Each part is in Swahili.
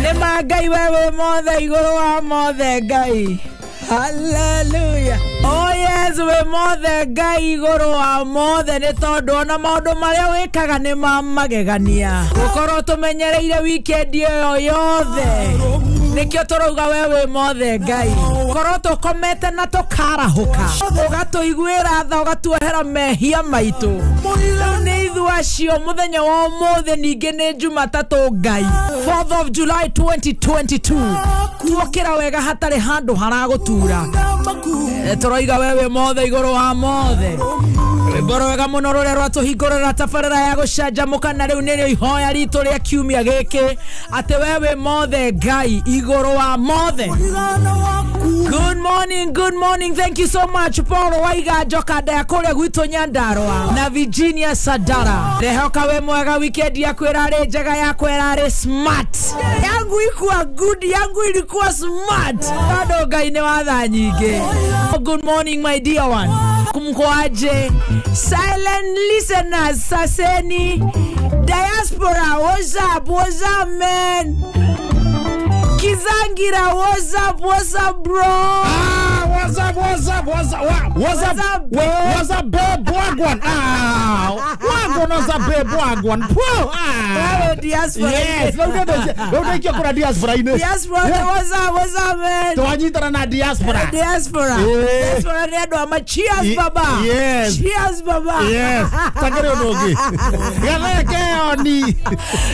Nema ngai wewe mothe iguru wa mothe ngai. Hallelujah. Oh yes, we mothe ngai iguru wa mothe ni tondu ona maundu maria wikaga ni mamagegania. Gukorwo tumenyereire weekend iyo yothe. Nikio turuga wewe mothe ngai. Korwo tukomete na tukarahuka. Ugatuiguira tha ugatuehera mehia maitu. Ni ithu acio muthenya wa mothe ninge ni Jumatatu ngai. 4th of July 2022. Tuokira wega hatari handu haragutura. Turoiga wewe mothe iguru wa mothe. Boro wega muno rurerwa tuhingurira tabarira ya gucanjamuka na riu nirio ihoya ritu ria kiumia giki ate wewe mothe ngai iguru wa mothe. Good morning, thank you so much Paul Waiga Joka da kuria gwitu Nyandarua na Virginia Sadara. Rehoka we mwega weekend ya kwirare njega ya kwirare smart. Yangu ikuwa good, yangu ilikuwa smart. Bado ngai ni watha nyingi. Good morning my dear one. Kumkoaje silent listeners saseni diaspora what's up man. Kizangira what's up bro. What's up babe wagwan. What's up babe wagwan. Diaspora. Yes, don't take your diaspora ine. Diaspora what's up man. Tuanyitana na diaspora. Diaspora nedo ama cheers baba. Yes. Cheers baba. Yes. Takere onogi.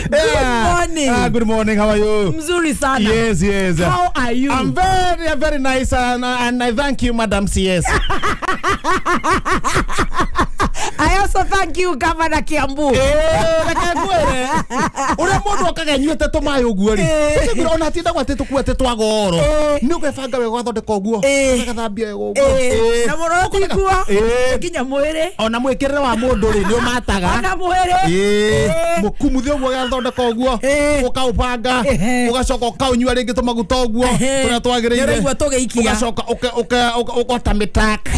Good morning. Good morning. How are you? Mzuri sana. Yes. How are you? I'm very nice and I thank you, Madam CS. I also thank you, Governor Kiambu. Ura mundu akagenyuete tumayo guo ri. Tugira ona tinda gwate tukuete twagoro. Ni ugefanga wega thondeka uguo. Agathambia wega uguo. Na moro tikuo. Kinya mwire. Ona mwikirire wa mundu ri ni umataga. Ona mwire. Mukumuthi uguo gathondeka uguo. Ukaupanga. Ugacoka ukaunyua ringi tumaguta uguo. Turia twagirire. Niguo tugeikia. Ugacoka ukota mitak.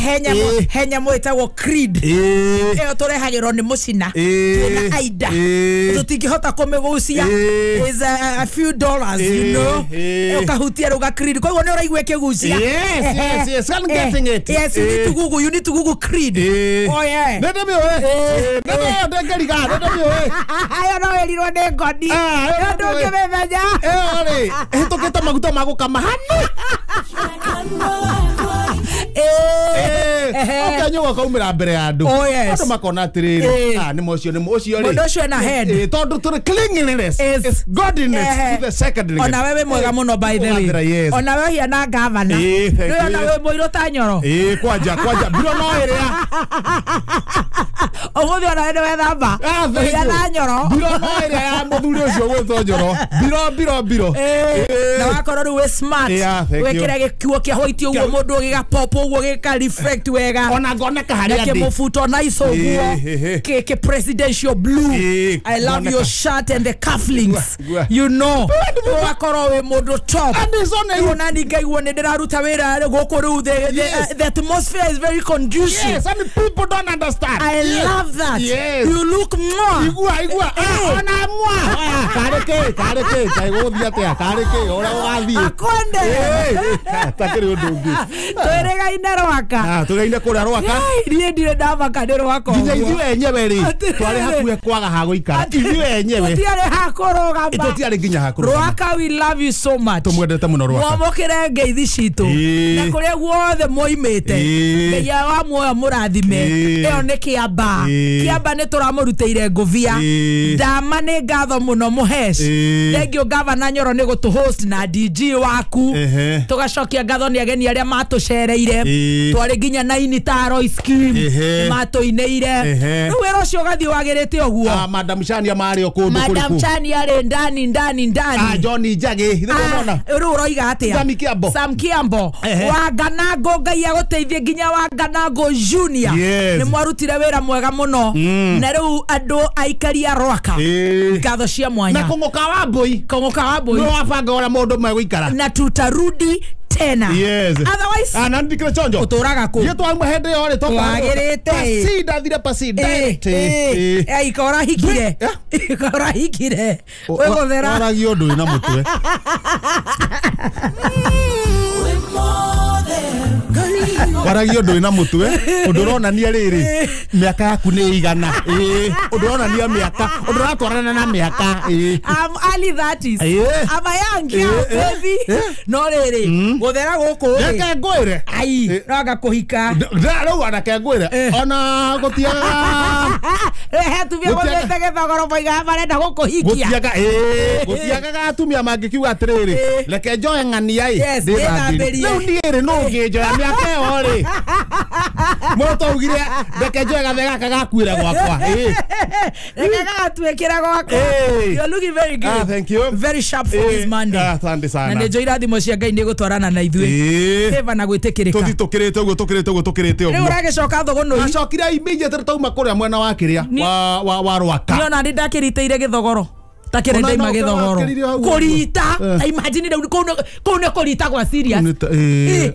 Henya mwitagwo creed. Eo turehagirwo ni mucina. Twina aida. Tutingihota kumigucia. Is a few dollars, you know. Ukahutia ruga creed. Kwa hiyo ni uraigwe kigucia. Yes. I'm getting it. Yes, you need to Google creed. Oh yeah. Nenda mi we. Nenda ndengeriga. Nenda mi we. Ayo no erirwo ni ngoni. Ndio ngimemenya. Ori. Hitoketa maguta magukama hanu. Okanyo kaumira mbere ya andu. Andu makona atiriri. Ni mocio ri. Mundu ucio na head. Tondu turi cleanliness is godliness to the second. Ona wewe mwega muno by the way. Ona wewe hiana governor. Ndio ona wewe moiro ta nyoro. Kwanja biro no iria. Omuthi ona wewe wethamba. Hiana nyoro. Biro no iria ya muthuri ucio gwetwo nyoro. Biro. Na wakorwo ru we smart. Wekira gikuo kia white uguo mundu gigapopo uguo gika reflect wega. Ona ngoneka haria ndi. Mufuto nice uguo. Ke presidential blue. I love your shirt and the cufflinks. You know. Wakorwo we mundu top. Ona ningaiguo ni ndiraruta wira guku ru the atmosphere is very conducive. Yes, and people don't understand. I love that. Yes. You look more. Igua. Ona mwa. Kareke. Kaiguthia tia kareke. Ora ugathie. Akonde. Takiri ndungi. Twerega inerwaka. Tugeine kuria rwaka. Rie ndire ndavaka ndirwaka. Nginya ithuĩ enyewe ri. Twari hakuhe kwaga ha guikara. Ithuĩ enyewe. Tutiare hakurugama. Tutiare nginya hakurugama. Rwaka, we love you so much. Tumwendete muno rwaka. Mwamukire ngeithi citu. Na kuria guothe moimite. Ngai wa muoyo murathime. Eo ni Kiamba. Kiamba ni turamurutĩire nguvia. Ndama ni ngatho muno muhesh. Thank you Governor Nyoro ni gutu host na DG waku. Tugacokia ngatho ni ageni aria matucereire. Twari nginya 9 taro scheme. Matuineire. Riu wira ucio gathi wagirite oguo. Madam Chania mari okundu kuriku. Madam Chania ari ndani. Johnny Njagi. Ndona. Riu uroiga atia. Sam Kiambo. Wanganango ngai aguteithie nginya Wanganango Junior. Ni mwarutire wira mwega muno. Na riu andu aikaria rwaka. Ngatho cia mwanya. Na Kongoka wa Mbui. No wabanga ora mundu megũikara. Na tutarudi tena. Yes. Otherwise ana ndikira chonjo uturaga ku yetu amwe hende yore to wagirite pasida thire pasida ikora hikire ikora hikire we gothera aragio ndu na mutwe waragio ndu na mutwe udurona ni riri miaka yaku ni igana udurona ni miaka uduratwarana na miaka I'm early 30s I'm a young girl baby no riri gothera guku yake ngwire ai raga kuhika ndaro wana ke ngwire ona gutiaga tu bia gotete gethogoro boiga barenda gukuhikia gutiaga atumia mangikiuga atiriri reke njoe ng'ania riu ndiiri no nginjoya miaka yo ri moto ugire reke njoe gathega kagakuire gwakwa reke gatwekira gwakwa you're looking very good thank you very sharp for this Monday asante sana na ndio irathimo cia Ngai ni gutwarana na ithuĩ favor na gwitikirika tukirite uguo riu uragicoka thogono acokire immediate tauma kuria mwena wa kiria wa rwaka niona ndi ndakiriteire githogoro takire ndaima githogoro kurita imagine kune kurita kwa serious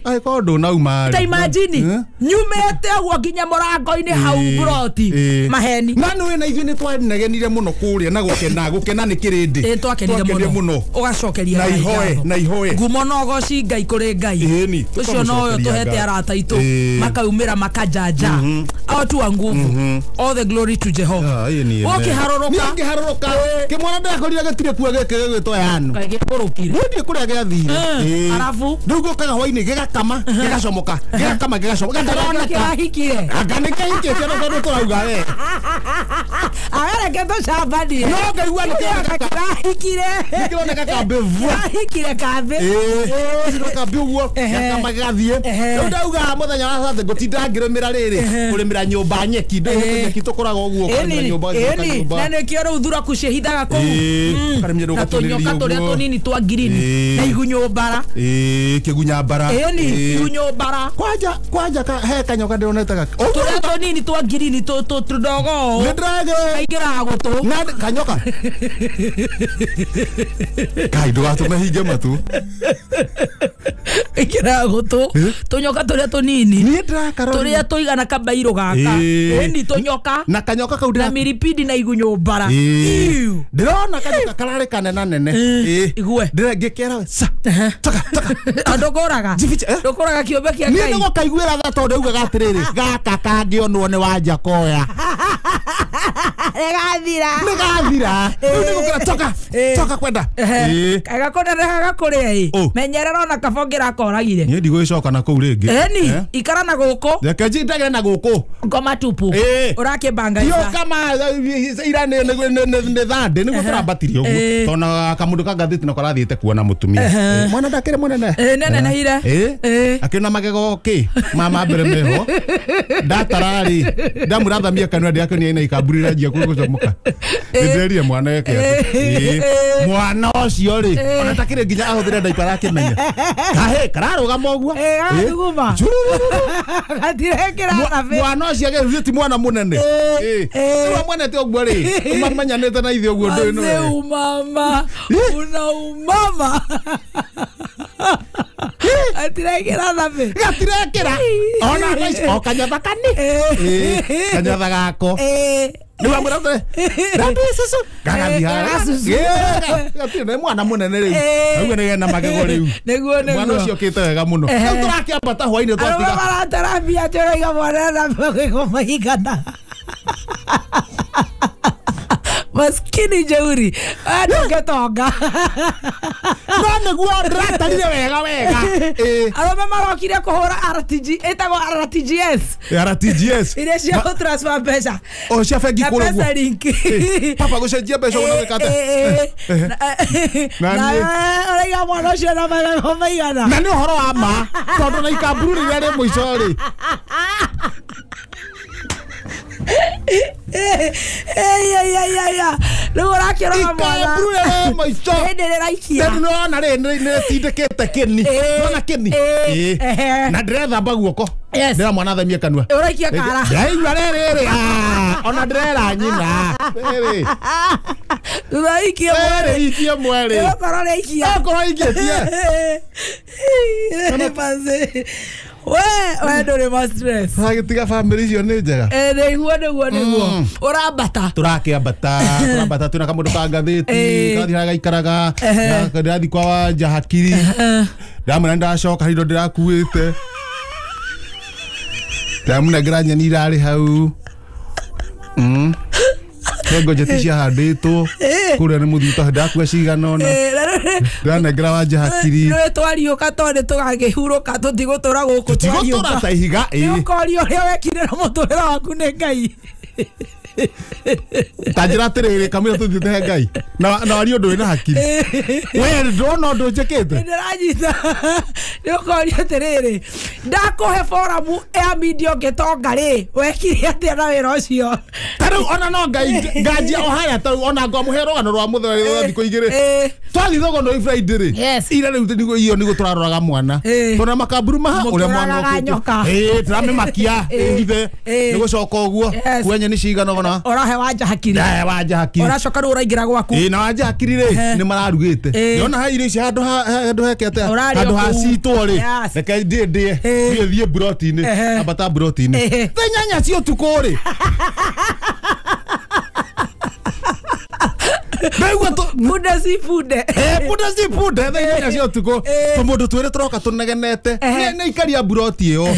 ai kondo nauma ta imagine nyumete guo nginya murango-ini hau broti maheni nanu we na ithuĩ ni twanegenire muno kuria na gukena ni kirindi twakenire muno ugacokeria na ihoe ngumo no goci Ngai kuri Ngai ucio no yo tuhete arata itu makaumira makajanja au tu nguvu all the glory to Jehovah ukiharoroka kimwana ndakorire getire kuwa geke gwitwa yanu kaige kurukire ndi kuria giathire arafu ndugo kaga hwaini gigakama gigacomoka gatarona kirahikire aganike hikire no turauga we areke to shabadi no ngaigua ni kirahikire nikirona kambe vua hikire kambe no kambe uguo gakama gathie no ndauga muthenya wa sathe gutinda ngirumira riri kurimira nyumba nyeki ndo nyeki tukuraga uguo kurimira nyumba na nikio ru thura kucehithaga ku na tunyoka turia tunini twa green na igunyo bara kigunya bara igunyo bara kwanja he kanyoka ndionetaga turia tunini twa green tudogo ndrage aigira gutu na kanyoka kai ndo atume hinge matu aigira gutu tunyoka turia tunini ni ndrakaro turia tuigana kabairo gaka ni tunyoka na kanyoka kau na miripidi na igunyo bara ndirona kanyoka karare kanena nene igwe ngikera taka adogoraga dokoraga kiombe kia Ngai ni ndo kaiguira tha tondu uga gatiriri gaka kangionwo ni wanja koya negathira ni gukira toka kwenda kagakonda gakure menyerera na kabongira koragire ni ndigwicoka na kuu ringi ikara na guko reke njindagire na guku ngoma tupu urakibanga yo kama ira ne thande ni gukira batiri uguo tona kamundu kangathiti no karathiite kuona mutumia mwana ndakire munene nene na hire akina magego ki mama mbere meho ndatarari ndamurathamia kanwa ndiakonia ina ikaburira njia kugucomoka ndirerie mwana yake mwana ucio ri ona takire nginya ahuthire ndaipa yake menya kahe kararugama uguo guma gatirekera na fe mwana ucio age ti mwana munene wa mwana te uguo ri umanyanete na ithe uguo ndu no mama una umama atirekera na fe gatirekera ona kanyatha kani kanyatha gako ni wa murate ndu susu gagathia mwana munene riu auga ni gena magego riu neguo mwana ucio kite wega muno turakiambata hwaini twatiga baratarambia turiga mwana na magego maigana maskini jeuri adogetonga no neguo ratarire wega arome marokire kuhura RTG etago RTGS ile cia transfer pesa cia bengi kuru pesa link papa gucenjia mbeca una wikate na oiga mwana cio na magego maigana na ni uhoro wa ma tondu na ikamburu ria ri muico ri riu urakirora mwana maico ndiraikia ndirona ri nitindikite kini nona kini na ndirethamba guoko Yes. Ndira mwana thamia kanua. Uraikia kara. Ndaigua riri. Ona ndrera nyina. Riri. Uraikia mwere. Ikia mwere. Okoro ikia. Okoro ikia tia. Panze. We ndore ma stress. Agitiga family cio nĩ njega. Nĩguo. Urambata. Turambata twina kamundu ka ngathĩti kathira gaikaraga ndathi kwa Wanja Hakiri ndamwĩra ndacoka hindo ndĩrakuĩte ndamũnengera nyeni irarĩ hau Kengo njeti ciahandĩtwo kũrĩa nĩ mũthiũta ndakua cigana ona ndanengera Wanja Hakiri nĩ twariũka tondũ tũgakĩhurũka tũtigũtũra gũkũ tũtigũtũra ta ihiga ũkoria ũrĩa wekire na mũtũrĩre waku nĩ Ngai Tajira terere kamira tu dite Ngai na wari ũndũ wĩna hakiri we ndona ũndũ njĩkĩte ndĩranyita nĩ ũkoria terere ndakũhe forum ya media ũngĩtonga rĩ wekire atĩa na wĩra ũcio tarĩu ona no Ngai nganjia o haya tarĩu ona ngwamũhe rũgano rwa mũthenya rwa thikũ igĩrĩ twathiĩ thogoro ĩ Friday rĩ ira rĩu nĩguo iyo nĩguo tũraroraga mwana tona makamburu maha ũrĩa mwana ũkĩte tũramĩmakia ithe nĩgũcoka ũguo kwenye nĩ cigana ona orahe Wanja Hakiri Wanja Hakiri oracoka rĩu ũraingĩra gwaku na Wanja Hakiri rĩ nĩ mararugĩte yona ha irio ici handũ hekete handũ ha citwo rĩ reke ndĩe thiĩ broti-inĩ ambata broti-inĩ nyanya cio tukũ rĩ Buda si fude nyanya cio tukũ tũmũndũ twĩrĩ tũroka tũnegenete nĩ ikaria broti ĩyo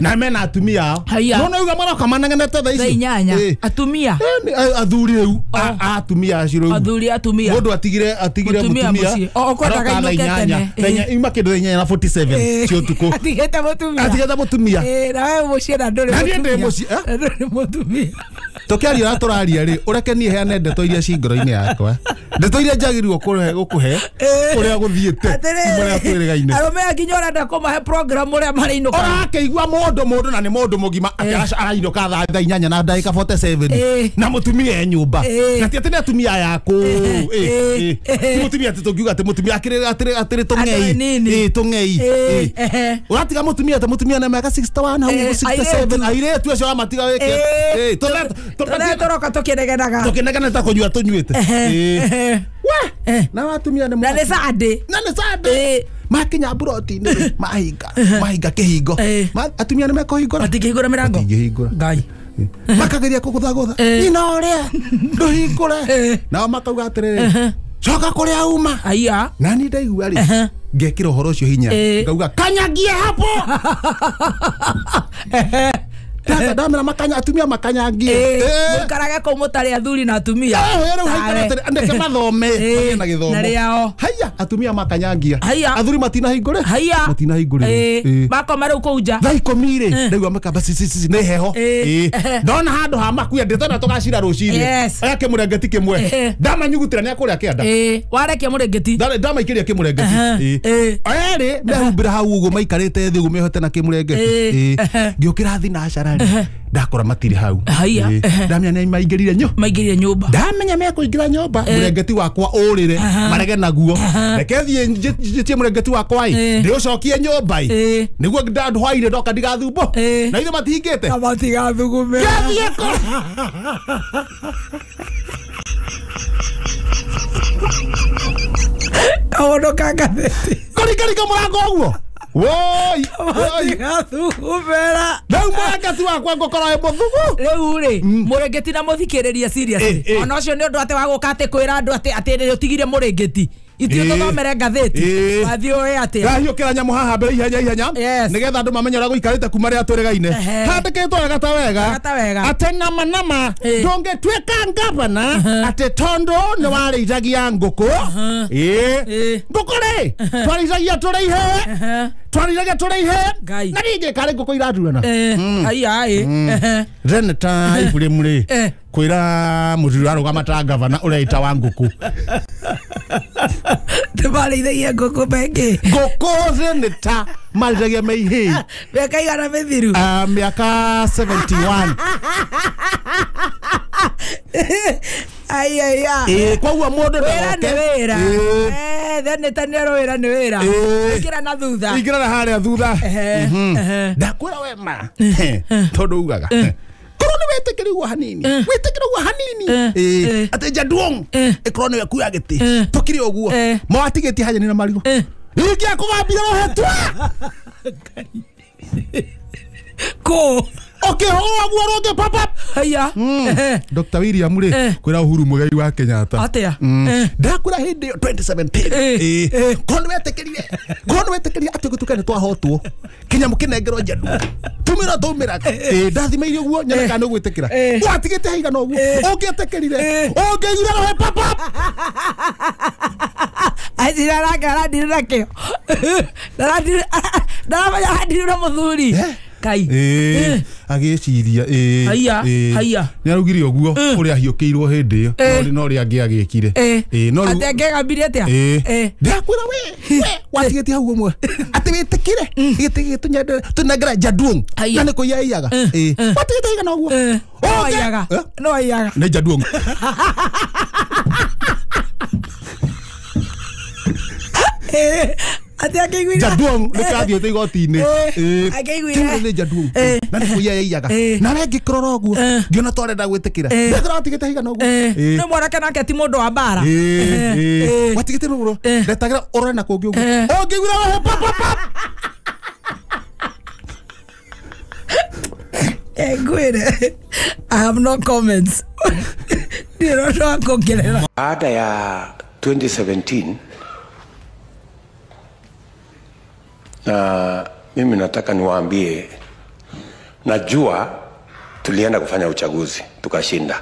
na mena atumia ao nona uga maroka manegenete thaa ici nyanya atumia athuri rĩu atumia acio rĩu mũndũ atigire mũtumia okwendaga nyanya ima kĩndũ thaa 4 na 47 cio tukũ atigete mũtumia na wewe mũciĩ na ndũrĩ mũtumia tũkĩaria ũrĩa tũraria rĩ ũreke niĩ heane ndeto iria ci ngoro-inĩ yakwa ndeto iria njagĩrĩirwo gũkũhe ũrĩa gũthiĩte ũrĩa twĩrĩgaine arũme nginya ũrenda kũmahe program ũrĩa marĩinũka ũrakĩigua mũndũ na nĩ mũndũ mũgima arainũka thaa 8 na ndagĩka 47 na mũtumia e nyũmba na ti atĩ nĩ atumia yakũ ti mũtumia atĩ tũngiuga atĩ mũtumia atĩrĩ tũng'ei ũratiga mũtumia atĩ mũtumia na mĩaka 61 hau 67 airĩtu acio wamatiga wĩke tũroka tũkĩnegeneta kũnyua tũnyuĩte na watumia nĩ na nĩ Sunday makinya broti-inĩ mahinga kĩhingo atumia nĩ mekũhingũra matingĩhingũra mĩrango Ngai makageria kũgũthagũtha nyina ũrĩa ndũhingũre nao makauga atĩrĩrĩ coka kũrĩa uma na niĩ ndaigua rĩ ngekĩra ũhoro ũcio hinya ngauga kanyagie hapo ndamera makanya atumia makanyangie mũikarage kũu mũtarĩ athuri na atumia ndeke mathome na gĩthomo haya atumia makanyangia athuri matinahingũrĩrwo makoma rĩu kũu nja thaa 10 rĩ ndaigua makamba nĩ heho ndona handũ ha makuya ndĩtona tũgacira rũcinĩ oya kĩmũrengeti kĩmwe ndamanyugutĩra nĩ akũrĩa kĩanda warekia mũrengeti ndamaikĩria kĩmũrengeti erĩ mehumbĩra hau ũguo maikarĩte thĩ ũguo mehote na kĩmũrengeti ngĩũkĩra thinacara ndakora matire hau ndamenya nĩ maingĩrire nyũmba ndamenya mekũingĩra nyũmba mũrengeti wakwa ũrĩre marege naguo reke thiĩ njĩtie mũrengeti wakwa ndĩũcokie nyũmba nĩguo ndahwaire ndoka ndigathumbo na ithe matihingĩte matigathugume kaũndũ ka ngathĩti kũringaringa mũrango ũguo woi gathugumera rĩu mũrengeti wakwa ngũkorwo wĩ mũthugu rĩu rĩ mũrengeti na mũthikĩrĩria serious ona ũcio nĩ ũndũ atĩ wa gũka atĩ kwĩra andũ atĩ ũtigire mũrengeti ithuĩ tũthomere ngathĩti wathiĩ ũĩ atĩa rahiũkĩra nyamũ haha mbere ihenya nĩgetha andũ mamenye ũrĩa gũikarĩte kuma rĩrĩa twĩrĩgaine handĩkĩtwo wega ta wega atĩ nama ndũngĩtuĩka ngavana atĩ tondũ nĩ warĩithagia ngũkũ ngũkũ rĩ twarĩithagia tũrĩ ihe na ningĩ karĩ ngũkũ iraturana reneta ibũrĩmu rĩ kwĩra mũthuri warũgama ta ngavana ũreita wa ngũkũ tũmarĩithagia ngũkũ mengĩ ngũkũ reneta marĩithagia me ihĩ mĩaka igana mĩthiru mĩaka 71 aiya koguo mũndũ wĩra nĩ wĩra then tanero wira ni wira ikira na thutha ikira na haria thutha ndakwira we ma tondu ugaga korwo ni wetekirigwo hanini wetekirigwo hanini ate Jaduong ikorwo ni yaku ya giti tukiri uguo mwatigiti hanya ni na marigo ikia kugambia rohetwa ko okay oguo roge papa haya Dr. William ri kwira Uhuru Muigai wa Kenyatta atia ndakwira hindi 2017 kono wetekirie ati gutukane twahotwo Kenya mukinengerwo Jaduong tumira ndathimeirie uguo nyoneka no gwitikira watigite haiga no uguo ungetekirire ungeira rohe papa ajira ragara ndirakio ndaramanya handirira muthuri kai agiciria haya niarugire uguo kuria hiukiirwo hindi iyo no ri angiagikire no ati angiagambire atia ndakwira we watigiti hau umwe ati witikire giti tunengera Jaduong na ni kuiyaga watigiti higa no uguo no ayaga ni Jaduong ati akiguira Jaduong nikathiete igoti-ini akiguira ni Jaduong na ni kuiyaga na we ngikorora uguo ngiona twarenda gwitikira ndethira watigite higa no uguo no mwanake nake ti mundu wa mbara watigite no uguo ndetagira urona kungi uguo ungiguira we papa Gwire, I have no comments. Baada ya 2017 na mimi nataka niwaambie, najua tulienda kufanya uchaguzi tukashinda.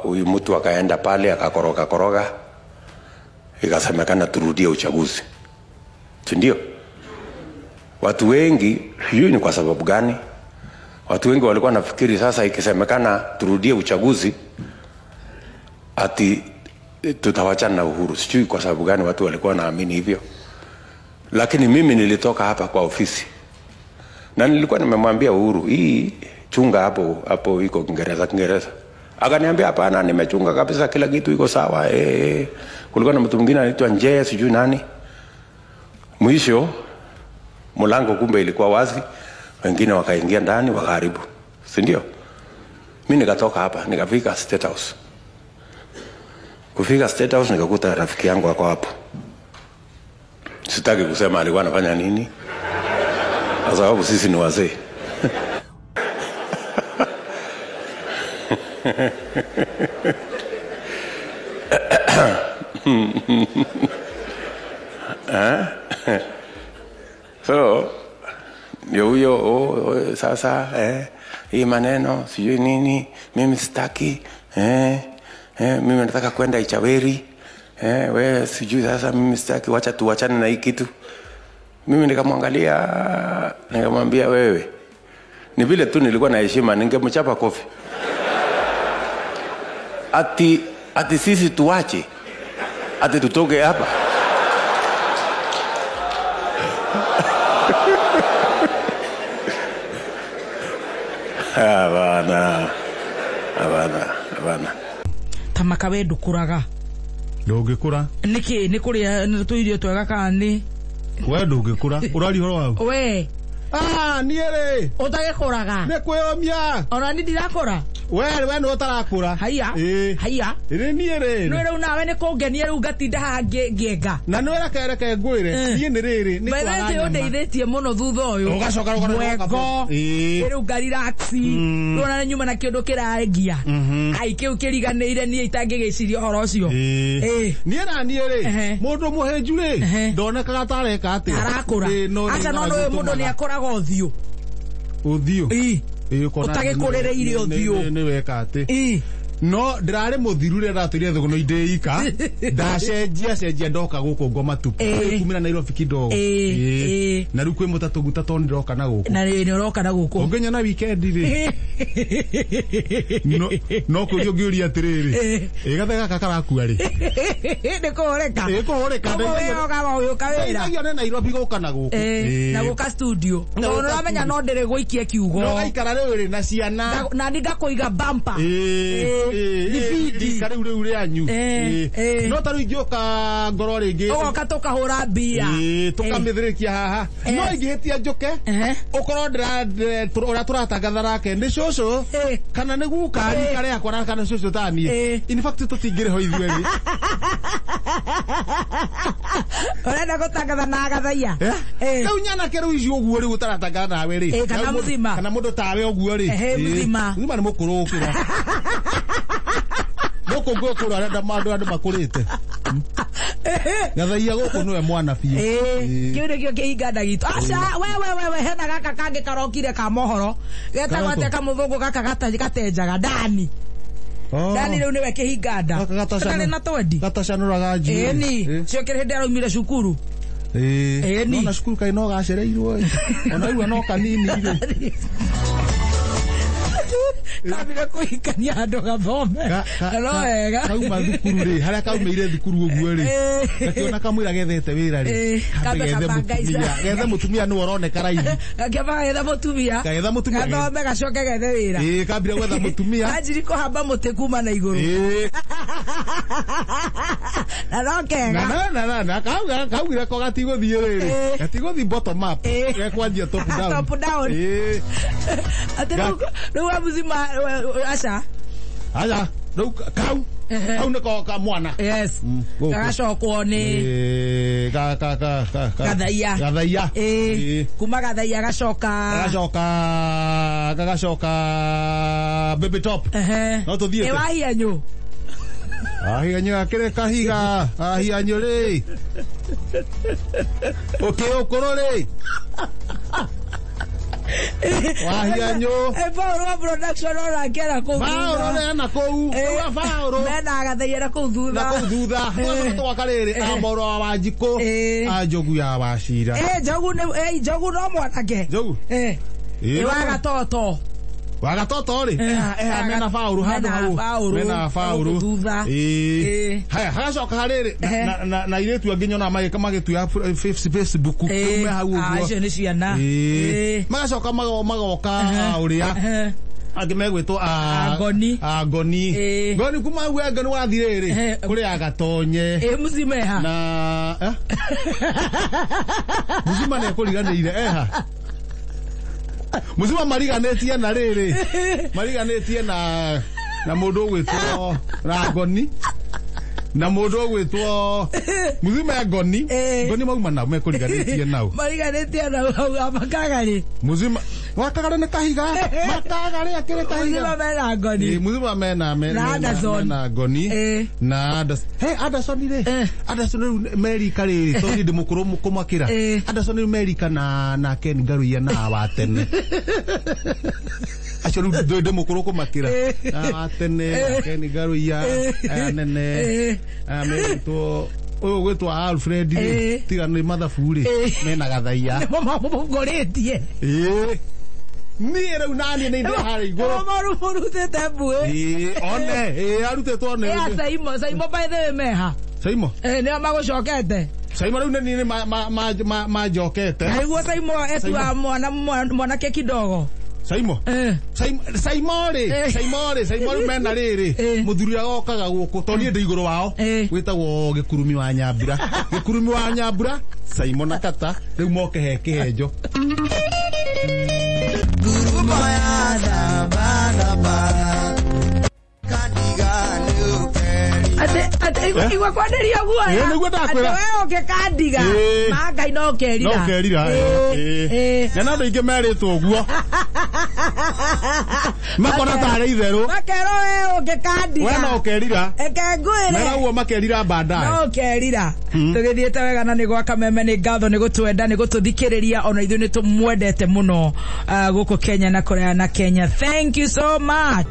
Huyu mtu akaenda pale akakoroga ikasemekana turudie uchaguzi, ndio watu wengi, sijui ni kwa sababu gani, watu wengi walikuwa nafikiri sasa ikisemekana turudie uchaguzi ati tutawachana na Uhuru. Sijui kwa sababu gani watu walikuwa naamini hivyo. Lakini mimi nilitoka hapa kwa ofisi na nilikuwa nimemwambia Uhuru, hii chunga hapo iko Kiingereza. Akaniambia hapana, nimechunga kabisa, kila kitu iko sawa. Kulikuwa na mtu mwingine anaitwa Nje, sijui nani. Mwisho mlango kumbe ilikuwa wazi, wengine wakaingia ndani wakaharibu, si ndio? Mimi nikatoka hapa nikafika State House. Kufika State House nikakuta rafiki yangu wako hapo. Sitaki kusema alikuwa anafanya nini, kwa sababu sisi ni wazee. So ndio huyo sasa hii maneno sijui nini, mimi sitaki mimi nataka kwenda Ichaweri, wewe sijui sasa mimi sitaki, wacha tuachane na hii kitu. Mimi nikamwangalia nikamwambia, wewe ni vile tu nilikuwa na heshima, ningemchapa kofi. Ati sisi tuache, ati tutoke hapa. Abana. Tamaka we ndukuraga. Ndungikura? Niki ni kuria tuirio twega kani? We ndungikura? Urari horo wao? We. Niere. Utagikuraga. Ne kweyomia. Ona ndi ndirakura. We no utarakura. Haya. Haya. Niere. No reu nawe ne kongenia reu gatinda ha ngienga. Na no reke ngwire. Thie ni riri ni kwara. Wewe undeithitie muno thutha uyu. Ugacoka rugano. Reu ngari raxi. Rona nyuma na kiondo kiraengia. Ai kiu kiriganire nie itangigiciria horo ucio. Niere. Mundu muhenju ri. Ndonekaga tareka ati. Arakura. Acha no mundu ni akoraga uthio. Uthio. Utagikurire ire uthio. Ni weka ati. No ndirari muthiru ri ndatuire thuguno ideika ndacenjia ndoka guku ngoma tupu kumira Nairobi kidogo na riu kwi mutatuguta to ndiroka na guku na ni uroka na guku ungenya na weekend ri no kurio ngiuria atiriri gathega kakarakua ri ndikuhoreka wewe kama uyu kawira ngione Nairobi guka na guku na guka studio no ramenya no ndire guikia kiugo no gaikara riu ri na ciana na ndinga kuiga bumper Nifidi. Kare ure anyu. No taru ingioka ngoro ringi. Ogoka tukahura mbia. Tukamithirikia haha. No ingihetia njuke. Ukorwo ndira turatangatha nake ndi cucu kana ni guka ni kare akora kana cucu tani. In fact tutingire ho ithueri. Orenda gutangatha na Gathaia. Kau nyana keru icio uguo ri gutaratangatha nawe ri. Kana muthima. Kana mundu tawe uguo ri. Muthima. Muthima ni mukuru ukira. Goko goko arenda mandu andu makurite. Gathaia goko niwe mwana biu. Kiure kio kihinganda gitu. Aca we hena gaka kange karokire ka mohoro. Getagwo ateka muthungu gaka gatenjaga Dani. Dani riu niwe kihinganda. Kare na twendi. Gatacanuraga nji. Ni cio kire hindi araumire cukuru. No na cukuru kai no gacereirwo. Ona iwa no kanini ri. Kabira kuhikania andu gathome. No wega. Kauma thukuru ri, haria kaumire thukuru uguo ri. Gakiona kamwira gethete wira ri. Gethe mutumia ni woroneka raithi. Gakiamba gethe mutumia. Gethe mutumia. Gathome gacoke gethe wira. Kambira gwetha mutumia. Anjiri kuhamba muti kuma na iguru. Na rokega. Na kaumire ko gatigothie riri. Gatigothi bottom up. Gekwanjia top down. Top down. Ate no abuzima acha kau niko ka mwana. Yes. Gacokwo ni Gathaia. Kuma Gathaia gacoka baby top. No tuthie. Ewahianyu. Ahianyu akire kahiga. Ahianyu ri. Okay okoro ri. Wahianyu. Paulo production ora kera ko. Paulo na ko. Paulo. Mena Gathaia ko thutha. Na ko thutha. Twa karere amoro wa Njiko. Njogu ya Wacira. Njogu no mwanake. Njogu. Waga toto. Waga toto ri. Mena Paulo handu hau. Mena Paulo. Thutha. Haya hagacoka hariri na iretu angi nyona magitu ya Facebook kume hau uguo. Acio ni ciana. Magacoka magoka uria angi megwitwo Goni. Goni kuma hau Goni wathire ri kuri agatonye. Muzimeha. Na Muzima ne kuriganire eha. Muzima mariganetie na riri. Mariganetie na mundu gwitwo Goni. Na mundu gwitwo Muzima ya Goni. Goni mauma na mekuriganetie nau. Mariganetie na makagari. Muzima wakagara ne kahiga. Makagari akire kahiga. Muzima mena Goni. Muzima mena na Goni. Na Anderson ire. Anderson America ri toni de mukuru mukumakira. Anderson America na Ken Garuya na watene. Acho de mukuru kumakira. Watene Ken Garuya nene. Ameto oyo gwetwa Alfred tiga ni mathafuri mena Gathaia ngoretie ni era unani ni ndahari igoro morute tabu one arute to ne Saimo by the meha Saimo ne magocokete Saimo riu ni ma jokete aiguo Saimo etu wa mwana ke kidogo Saimo mena riri muthuri agokaga guku to ni ndi iguru wao gwitagwo Gikurumi wa Nyambura Saimo na Kata riu moke he kihenjo guru baya baba ate igwa kwanderia guoya niguo ndakwira wewe ukikandiga Ngai no kerira na ndu ingi meritwo guo makona tare itheru makero wewe ukikandiga we no kerira ekengwire mera guo makerira baadaye no kerira tugithiete wega na ni gwa Kameme ni ngatho ni gutwenda ni gututhikiriria ona ithu ni tumwendete muno guku Kenya na Korea na Kenya. Thank you so much.